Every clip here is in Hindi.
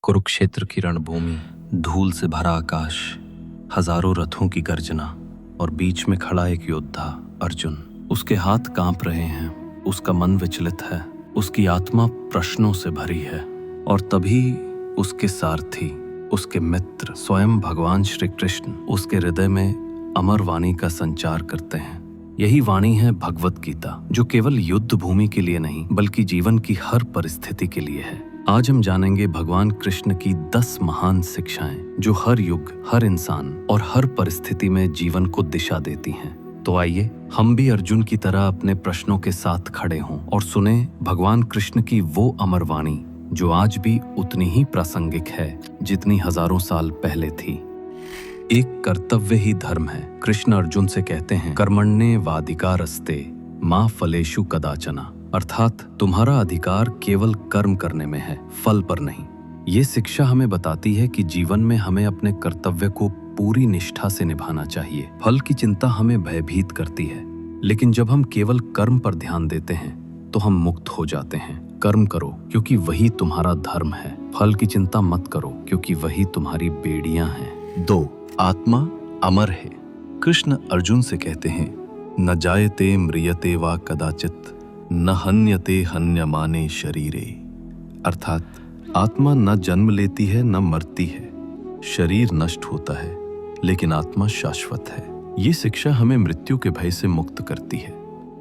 कुरुक्षेत्र की रणभूमि, धूल से भरा आकाश, हजारों रथों की गर्जना और बीच में खड़ा एक योद्धा अर्जुन। उसके हाथ कांप रहे हैं, उसका मन विचलित है, उसकी आत्मा प्रश्नों से भरी है। और तभी उसके सारथी, उसके मित्र स्वयं भगवान श्री कृष्ण उसके हृदय में अमर वाणी का संचार करते हैं। यही वाणी है भगवत गीता, जो केवल युद्ध भूमि के लिए नहीं बल्कि जीवन की हर परिस्थिति के लिए है। आज हम जानेंगे भगवान कृष्ण की 10 महान शिक्षाएं, जो हर युग, हर इंसान और हर परिस्थिति में जीवन को दिशा देती हैं। तो आइए हम भी अर्जुन की तरह अपने प्रश्नों के साथ खड़े हों और सुने भगवान कृष्ण की वो अमर वाणी, जो आज भी उतनी ही प्रासंगिक है जितनी हजारों साल पहले थी। एक कर्तव्य ही धर्म है। कृष्ण अर्जुन से कहते हैं, कर्मण्ये वाधिकारस्ते मा फलेषु कदाचना, अर्थात तुम्हारा अधिकार केवल कर्म करने में है, फल पर नहीं। ये शिक्षा हमें बताती है कि जीवन में हमें अपने कर्तव्य को पूरी निष्ठा से निभाना चाहिए। फल की चिंता हमें भयभीत करती है, लेकिन जब हम केवल कर्म पर ध्यान देते हैं तो हम मुक्त हो जाते हैं। कर्म करो क्योंकि वही तुम्हारा धर्म है, फल की चिंता मत करो क्योंकि वही तुम्हारी बेड़ियां हैं। 2. आत्मा अमर है। कृष्ण अर्जुन से कहते हैं, न जायते म्रियते वा कदाचित न हन्यते हन्यमाने शरीरे, अर्थात आत्मा न जन्म लेती है न मरती है। शरीर नष्ट होता है लेकिन आत्मा शाश्वत है। ये शिक्षा हमें मृत्यु के भय से मुक्त करती है।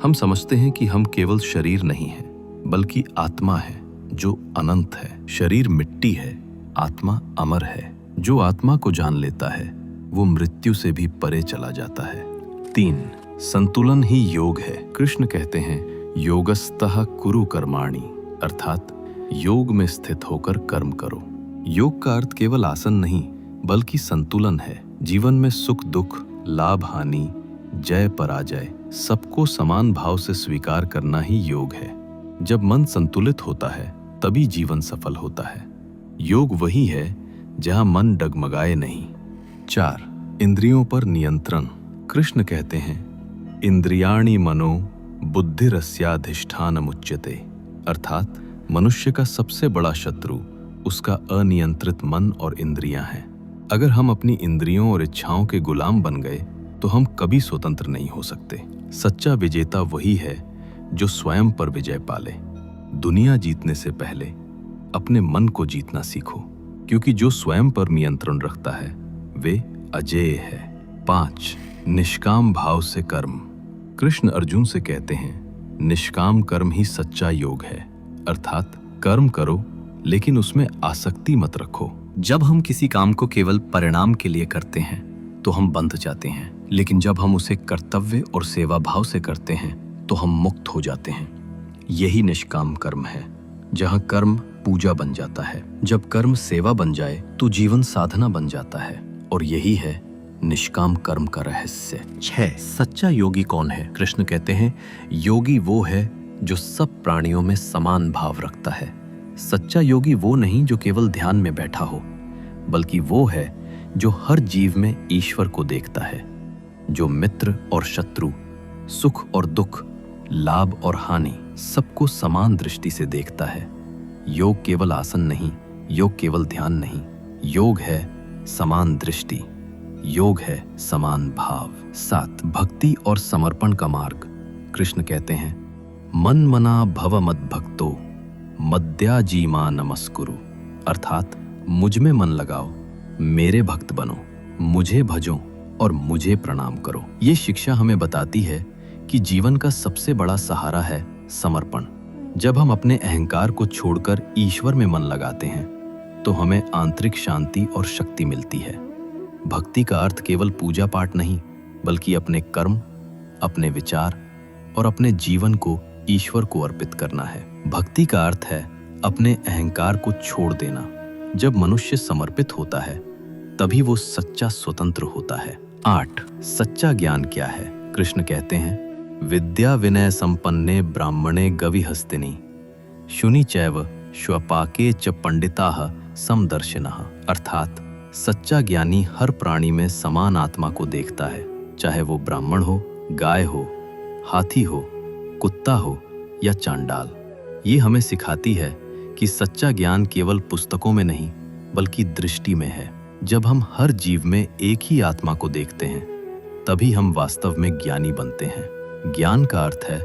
हम समझते हैं कि हम केवल शरीर नहीं हैं, बल्कि आत्मा है जो अनंत है। शरीर मिट्टी है, आत्मा अमर है। जो आत्मा को जान लेता है वो मृत्यु से भी परे चला जाता है। 3. संतुलन ही योग है। कृष्ण कहते हैं, योगस्तः कुरु कर्माणि, अर्थात योग में स्थित होकर कर्म करो। योग का अर्थ केवल आसन नहीं बल्कि संतुलन है। जीवन में सुख दुख, लाभ हानि, जय पराजय, सबको समान भाव से स्वीकार करना ही योग है। जब मन संतुलित होता है तभी जीवन सफल होता है। योग वही है जहां मन डगमगाए नहीं। 4. इंद्रियों पर नियंत्रण। कृष्ण कहते हैं, इंद्रियाणि मनो बुद्धिरस्याधिष्ठानमुच्यते, अर्थात मनुष्य का सबसे बड़ा शत्रु उसका अनियंत्रित मन और इंद्रियां हैं। अगर हम अपनी इंद्रियों और इच्छाओं के गुलाम बन गए तो हम कभी स्वतंत्र नहीं हो सकते। सच्चा विजेता वही है जो स्वयं पर विजय पाले। दुनिया जीतने से पहले अपने मन को जीतना सीखो, क्योंकि जो स्वयं पर नियंत्रण रखता है वे अजेय है। 5. निष्काम भाव से कर्म। कृष्ण अर्जुन से कहते हैं, निष्काम कर्म ही सच्चा योग है, अर्थात कर्म करो लेकिन उसमें आसक्ति मत रखो। जब हम किसी काम को केवल परिणाम के लिए करते हैं तो हम बंध जाते हैं, लेकिन जब हम उसे कर्तव्य और सेवा भाव से करते हैं तो हम मुक्त हो जाते हैं। यही निष्काम कर्म है, जहां कर्म पूजा बन जाता है। जब कर्म सेवा बन जाए तो जीवन साधना बन जाता है, और यही है निष्काम कर्म का रहस्य। 6. सच्चा योगी कौन है? कृष्ण कहते हैं, योगी वो है जो सब प्राणियों में समान भाव रखता है। सच्चा योगी वो नहीं जो केवल ध्यान में बैठा हो, बल्कि वो है जो हर जीव में ईश्वर को देखता है, जो मित्र और शत्रु, सुख और दुख, लाभ और हानि सबको समान दृष्टि से देखता है। योग केवल आसन नहीं, योग केवल ध्यान नहीं, योग है समान दृष्टि, योग है समान भाव। 7. भक्ति और समर्पण का मार्ग। कृष्ण कहते हैं, मन मना भव मद भक्तो मद्याजीमा नमस्कुरु, अर्थात मुझ में मन लगाओ, मेरे भक्त बनो, मुझे भजो और मुझे प्रणाम करो। ये शिक्षा हमें बताती है कि जीवन का सबसे बड़ा सहारा है समर्पण। जब हम अपने अहंकार को छोड़कर ईश्वर में मन लगाते हैं तो हमें आंतरिक शांति और शक्ति मिलती है। भक्ति का अर्थ केवल पूजा पाठ नहीं, बल्कि अपने कर्म, अपने विचार और अपने जीवन को ईश्वर को अर्पित करना है। भक्ति का अर्थ है अपने अहंकार को छोड़ देना। जब मनुष्य समर्पित होता है तभी वो सच्चा स्वतंत्र होता है। 8. सच्चा ज्ञान क्या है? कृष्ण कहते हैं, विद्या विनय संपन्ने ब्राह्मणे गविहस्तिनि शुनि चैव श्वपाके च पंडिताः समदर्शिनः, अर्थात सच्चा ज्ञानी हर प्राणी में समान आत्मा को देखता है, चाहे वो ब्राह्मण हो, गाय हो, हाथी हो, कुत्ता हो या चांडाल। ये हमें सिखाती है कि सच्चा ज्ञान केवल पुस्तकों में नहीं बल्कि दृष्टि में है। जब हम हर जीव में एक ही आत्मा को देखते हैं, तभी हम वास्तव में ज्ञानी बनते हैं। ज्ञान का अर्थ है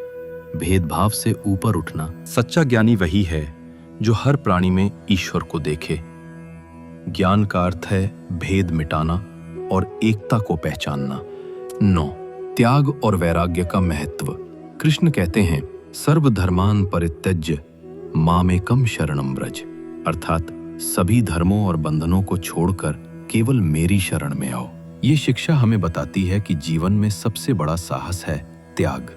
भेदभाव से ऊपर उठना। सच्चा ज्ञानी वही है जो हर प्राणी में ईश्वर को देखे। ज्ञान का अर्थ है भेद मिटाना और एकता को पहचानना। 9. त्याग और वैराग्य का महत्व। कृष्ण कहते हैं, सर्वधर्मान परित्यज्य मामेकम शरणम व्रज, अर्थात सभी धर्मों और बंधनों को छोड़कर केवल मेरी शरण में आओ। ये शिक्षा हमें बताती है कि जीवन में सबसे बड़ा साहस है त्याग।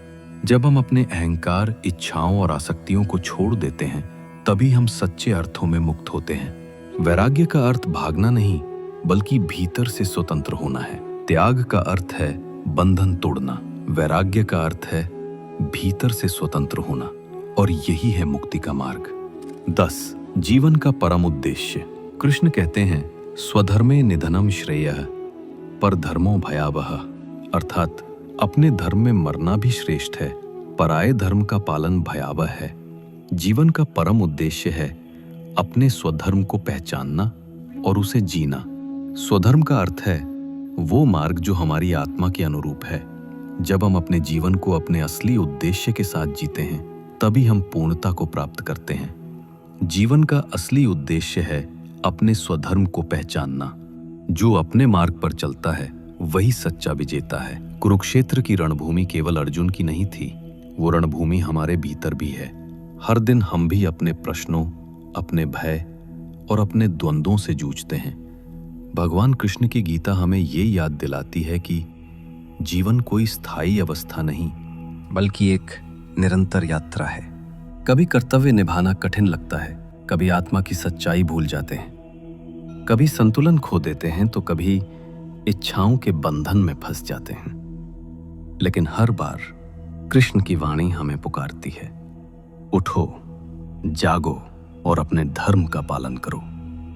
जब हम अपने अहंकार, इच्छाओं और आसक्तियों को छोड़ देते हैं, तभी हम सच्चे अर्थों में मुक्त होते हैं। वैराग्य का अर्थ भागना नहीं, बल्कि भीतर से स्वतंत्र होना है। त्याग का अर्थ है बंधन तोड़ना, वैराग्य का अर्थ है भीतर से स्वतंत्र होना, और यही है मुक्ति का मार्ग। 10. जीवन का परम उद्देश्य। कृष्ण कहते हैं, स्वधर्मे निधनम श्रेयः परधर्मो भयावह, अर्थात अपने धर्म में मरना भी श्रेष्ठ है, पराये धर्म का पालन भयावह है। जीवन का परम उद्देश्य है अपने स्वधर्म को पहचानना और उसे जीना। स्वधर्म का अर्थ है वो मार्ग जो हमारी आत्मा के अनुरूप है। जब हम अपने जीवन को अपने असली उद्देश्य के साथ जीते हैं, तभी हम पूर्णता को प्राप्त करते हैं। जीवन का असली उद्देश्य है अपने स्वधर्म को पहचानना। जो अपने मार्ग पर चलता है वही सच्चा विजेता है। कुरुक्षेत्र की रणभूमि केवल अर्जुन की नहीं थी, वो रणभूमि हमारे भीतर भी है। हर दिन हम भी अपने प्रश्नों, अपने भय और अपने द्वंद्वों से जूझते हैं। भगवान कृष्ण की गीता हमें ये याद दिलाती है कि जीवन कोई स्थायी अवस्था नहीं, बल्कि एक निरंतर यात्रा है। कभी कर्तव्य निभाना कठिन लगता है, कभी आत्मा की सच्चाई भूल जाते हैं, कभी संतुलन खो देते हैं, तो कभी इच्छाओं के बंधन में फंस जाते हैं। लेकिन हर बार कृष्ण की वाणी हमें पुकारती है, उठो, जागो और अपने धर्म का पालन करो।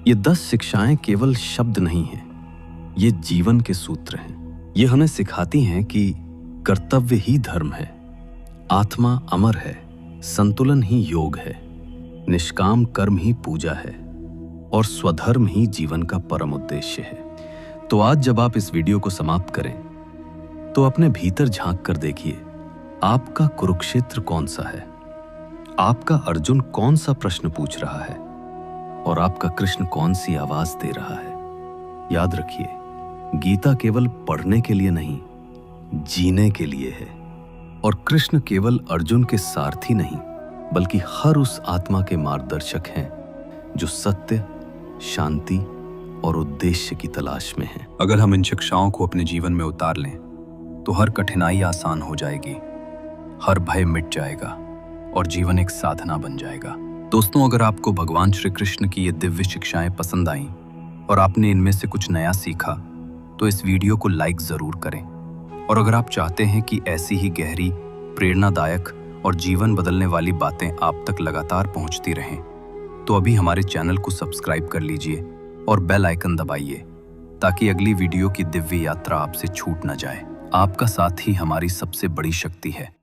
ये 10 शिक्षाएं केवल शब्द नहीं हैं, ये जीवन के सूत्र हैं। ये हमें सिखाती हैं कि कर्तव्य ही धर्म है, आत्मा अमर है, संतुलन ही योग है, निष्काम कर्म ही पूजा है और स्वधर्म ही जीवन का परम उद्देश्य है। तो आज जब आप इस वीडियो को समाप्त करें, तो अपने भीतर झांक कर देखिए, आपका कुरुक्षेत्र कौन सा है, आपका अर्जुन कौन सा प्रश्न पूछ रहा है और आपका कृष्ण कौन सी आवाज दे रहा है। याद रखिए, गीता केवल पढ़ने के लिए नहीं, जीने के लिए है। और कृष्ण केवल अर्जुन के सारथी नहीं, बल्कि हर उस आत्मा के मार्गदर्शक हैं जो सत्य, शांति और उद्देश्य की तलाश में है। अगर हम इन शिक्षाओं को अपने जीवन में उतार लें, तो हर कठिनाई आसान हो जाएगी, हर भय मिट जाएगा और जीवन एक साधना बन जाएगा। दोस्तों, अगर आपको भगवान श्री कृष्ण की ये दिव्य शिक्षाएं पसंद आईं और आपने इनमें से कुछ नया सीखा, तो इस वीडियो को लाइक जरूर करें। और अगर आप चाहते हैं कि ऐसी ही गहरी, प्रेरणादायक और जीवन बदलने वाली बातें आप तक लगातार पहुंचती रहें, तो अभी हमारे चैनल को सब्सक्राइब कर लीजिए और बेल आइकन दबाइए, ताकि अगली वीडियो की दिव्य यात्रा आपसे छूट न जाए। आपका साथ ही हमारी सबसे बड़ी शक्ति है।